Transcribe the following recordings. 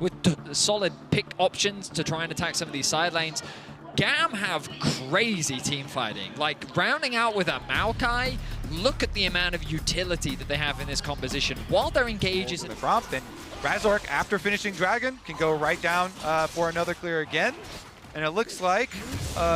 with solid pick options to try and attack some of these side lanes. GAM have crazy team fighting. Like, rounding out with a Maokai, look at the amount of utility that they have in this composition. While their engages in prompt, then Razork, after finishing Dragon, can go right down for another clear again. And it looks like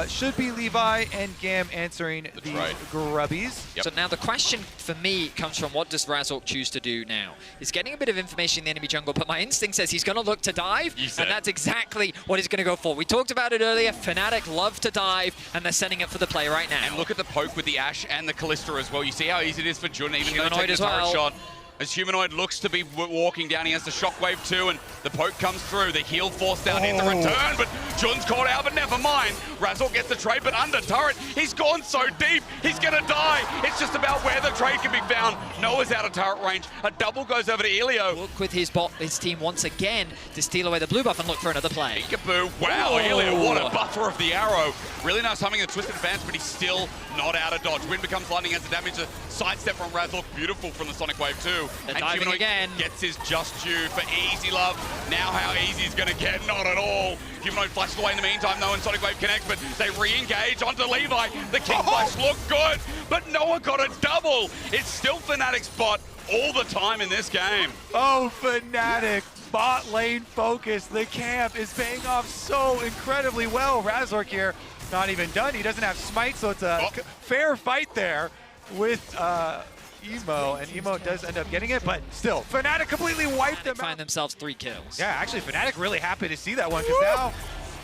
should be Levi and GAM answering the grubbies. Yep. So now the question for me comes from what does Razork choose to do now? He's getting a bit of information in the enemy jungle, but my instinct says he's going to look to dive, and that's exactly what he's going to go for. We talked about it earlier. Fnatic love to dive, and they're setting it for the play right now. And look at the poke with the Ashe and the Kalista as well. You see how easy it is for Jun, even though Humanoid taking as a turret well. shot. As Humanoid looks to be walking down, he has the shockwave too, and the poke comes through. The heal forced down in the return, but Jun's caught out, but never mind. Razork gets the trade, but under turret, he's gone so deep, he's gonna die. It's just about where the trade can be found. Noah's out of turret range. A double goes over to Elio. Look with his team once again to steal away the blue buff and look for another play. Peekaboo. Wow, Elio, what a buffer of the arrow. Really nice timing of the twisted advance, but he's still not out of dodge. Wind becomes lightning as the damage, a sidestep from Razork. Beautiful from the Sonic Wave too. They're and diving Humanoid again. Gets his just due for easy love. Now how easy he's gonna get? Not at all. Humanoid flashes away in the meantime, though, and Sonic Wave connects, but they re-engage onto Levi. The King Flash looked good, but Noah got a double. It's still Fnatic's bot all the time in this game. Oh, Fnatic, bot lane focus. The camp is paying off so incredibly well. Razork here, not even done. He doesn't have smite, so it's a fair fight there with Emo, and Emo does end up getting it, but still, Fnatic completely wiped them out. Find themselves 3 kills. Yeah, actually, Fnatic really happy to see that one, because now...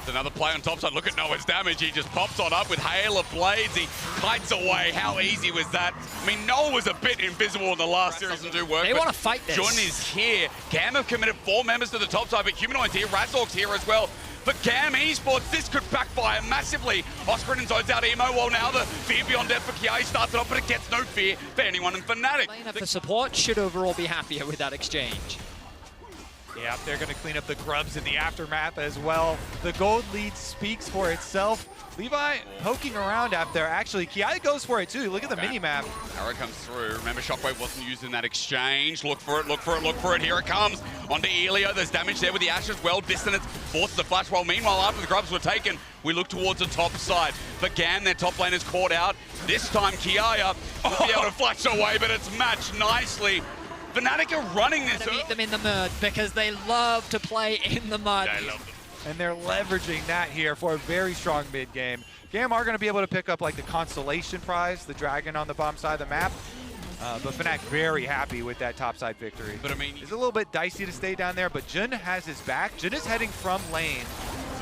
Another play on top side. Look at Noah's damage. He just pops on up with Hail of Blades. He kites away. How easy was that? I mean, Noah was a bit invisible in the last series and do work. They want to fight this. Jun is here. GAM have committed 4 members to the top side, but Humanoid's here. Razork's here as well. But GAM Esports, this could backfire massively. Oscar and zones out Emo, while now the fear beyond death for Kiai starts it off, but it gets no fear for anyone in Fnatic. The support should overall be happier with that exchange. Yeah, they're going to clean up the grubs in the aftermath as well. The gold lead speaks for itself. Levi poking around out there. Actually, Kiai goes for it too. Look at the mini-map. Arrow comes through. Remember, Shockwave wasn't used in that exchange. Look for it, look for it, look for it. Here it comes. Onto Elio. There's damage there with the Ashe as well. Dissonance forces the flash. While meanwhile, after the grubs were taken, we look towards the top side. For GAM, their top lane is caught out. This time, Kiai will be able to flash away, but it's matched nicely. Fnatic are running this. Meet them in the mud because they love to play in the mud. They love them. And they're leveraging that here for a very strong mid game. GAM are going to be able to pick up like the consolation prize, the dragon on the bomb side of the map. But Fnatic very happy with that topside victory. But I mean, it's a little bit dicey to stay down there, but Jun has his back. Jun is heading from lane.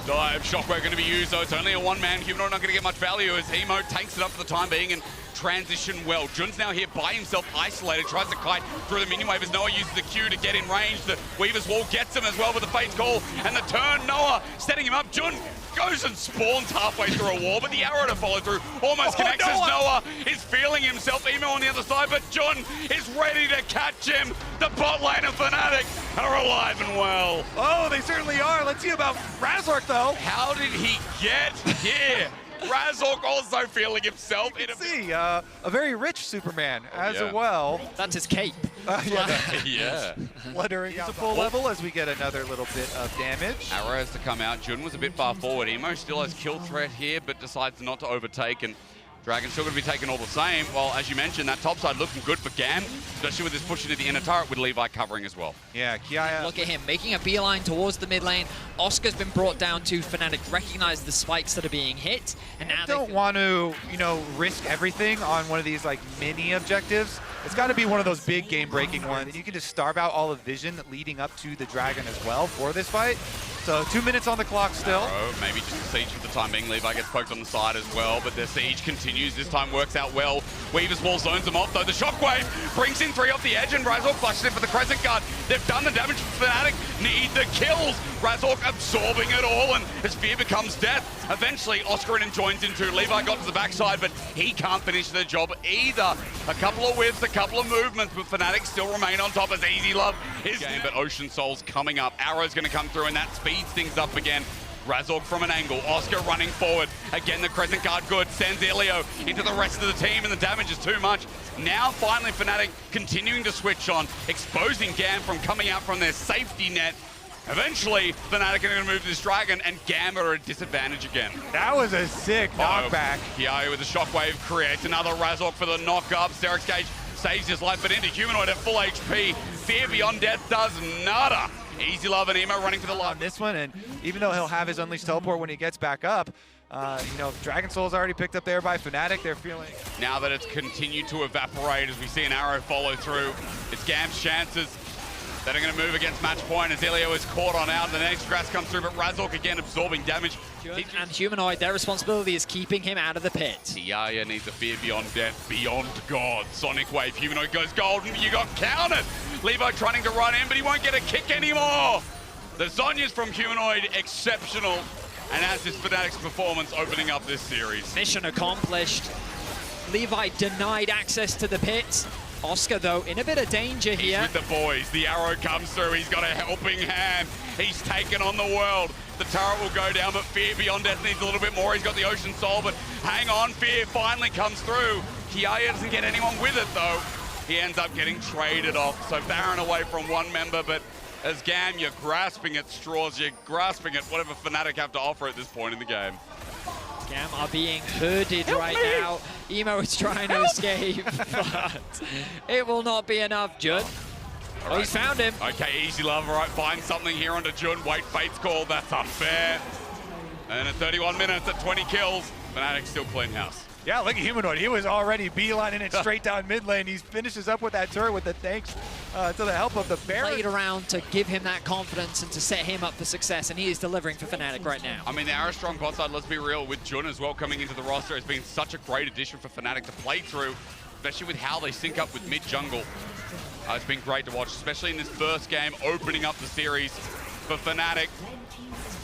Dive, Shockwave going to be used, though. It's only a one-man. Humanoid not going to get much value as Emo takes it up for the time being and transition well. Jun's now here by himself, isolated, tries to kite through the minion wave as Noah uses the Q to get in range. The Weaver's Wall gets him as well with the Fate's Call and the turn. Noah setting him up. Jun goes and spawns halfway through a wall, but the arrow to follow through almost connects as Noah is feeling himself. Emo on the other side, but Jun is ready to catch him. The bot lane of Fnatic are alive and well. Oh, they certainly are. Let's see about Razork, though. How did he get here? Razork also feeling himself. A very rich Superman as well. That's his cape. Yeah. Fluttering out to full level as we get another little bit of damage. Arrow has to come out. Jun was a bit far forward. Emo still has kill threat here, but decides not to overtake. And Dragon's still going to be taken all the same. Well, as you mentioned, that top side looking good for GAM, especially with this push into the inner turret with Levi covering as well. Yeah, Kiai. Look at him making a beeline towards the mid lane. Oscar's been brought down to Fnatic, recognize the spikes that are being hit, and now they don't want to, risk everything on one of these like mini objectives. It's got to be one of those big game-breaking ones. And you can just starve out all of vision leading up to the dragon as well for this fight. So 2 minutes on the clock still. Arrow, maybe just a siege for the time being. Levi gets poked on the side as well, but the siege continues. This time works out well. Weaver's Wall zones them off, though. The Shockwave brings in 3 off the edge, and Razork flushes in for the Crescent Guard. They've done the damage for Fnatic. Need the kills. Razork absorbing it all, and his fear becomes death. Eventually, Oscarin joins in too. Levi got to the backside, but he can't finish the job either. A couple of whiffs, a couple of movements, but Fnatic still remain on top as Easy Love is game. But Ocean Soul's coming up. Arrow's going to come through, and that speeds things up again. Razork from an angle, Oscar running forward. Again, the Crescent Guard good, sends Elio into the rest of the team, and the damage is too much. Now, finally, Fnatic continuing to switch on, exposing GAM from coming out from their safety net. Eventually, Fnatic are going to move to this Dragon, and GAM are at a disadvantage again. That was a sick knockback. Kiayu with the shockwave creates another Razork for the knock-up. Sterak's Gage saves his life, but into Humanoid at full HP. Fear Beyond Death does nada. Easy Love and Emo running for the life. On this one, and even though he'll have his Unleashed Teleport when he gets back up, you know, Dragon Soul's already picked up there by Fnatic. They're feeling... Now that it's continued to evaporate as we see an arrow follow through, it's GAM's chances. They're going to move against match point as Elio is caught on out. The next grass comes through, but Razork again absorbing damage. And Humanoid, their responsibility is keeping him out of the pit. Tiaya needs a Fear Beyond Death, beyond God. Sonic Wave, Humanoid goes golden, you got counted! Levo trying to run in, but he won't get a kick anymore! The Zhonya's from Humanoid, exceptional. And as is Fnatic's performance opening up this series. Mission accomplished. Levi denied access to the pit. Oscar, though, in a bit of danger here. He's with the boys. The arrow comes through. He's got a helping hand. He's taken on the world. The turret will go down, but Fear Beyond Death needs a little bit more. He's got the Ocean Soul, but hang on. Fear finally comes through. Kiayu doesn't get anyone with it, though. He ends up getting traded off. So Baron away from one member, but as GAM, you're grasping at straws. You're grasping at whatever Fnatic have to offer at this point in the game. GAM are being herded right now. Emo is trying to escape, but it will not be enough. Jun. Oh, he's found him. Okay, Easy Love, all right, find something here onto Jun. Wait, Fate's call, that's unfair. And at 31 minutes, at 20 kills, Fnatic still clean house. Yeah, look at Humanoid. He was already beelining it straight down mid lane. He finishes up with that turret with the thanks to the help of the Baron. Played around to give him that confidence and to set him up for success, and he is delivering for Fnatic right now. I mean, they are a strong bot side, let's be real, with Jun as well coming into the roster. It's been such a great addition for Fnatic to play through, especially with how they sync up with mid-jungle. It's been great to watch, especially in this first game, opening up the series for Fnatic.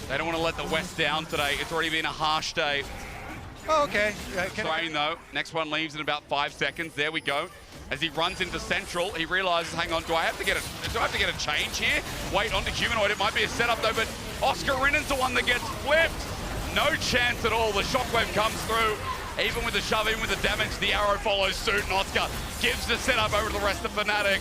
They don't want to let the West down today. It's already been a harsh day. Oh, okay. Train though, next one leaves in about 5 seconds. There we go. As he runs into Central, he realizes, hang on, do I have to get a change here? Wait, onto Humanoid, it might be a setup though, but Oscar Rinnan's the one that gets flipped. No chance at all, the shockwave comes through. Even with the shove, even with the damage, the arrow follows suit, and Oscar gives the setup over to the rest of Fnatic.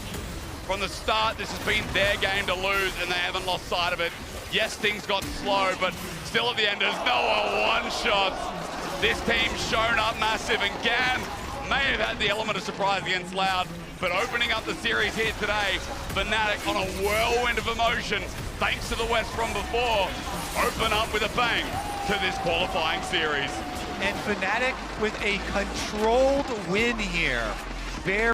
From the start, this has been their game to lose, and they haven't lost sight of it. Yes, things got slow, but still at the end, there's no one-shot. This team's shown up massive, and GAM may have had the element of surprise against Loud, but opening up the series here today, Fnatic on a whirlwind of emotion, thanks to the West from before, open up with a bang to this qualifying series. And Fnatic with a controlled win here. Very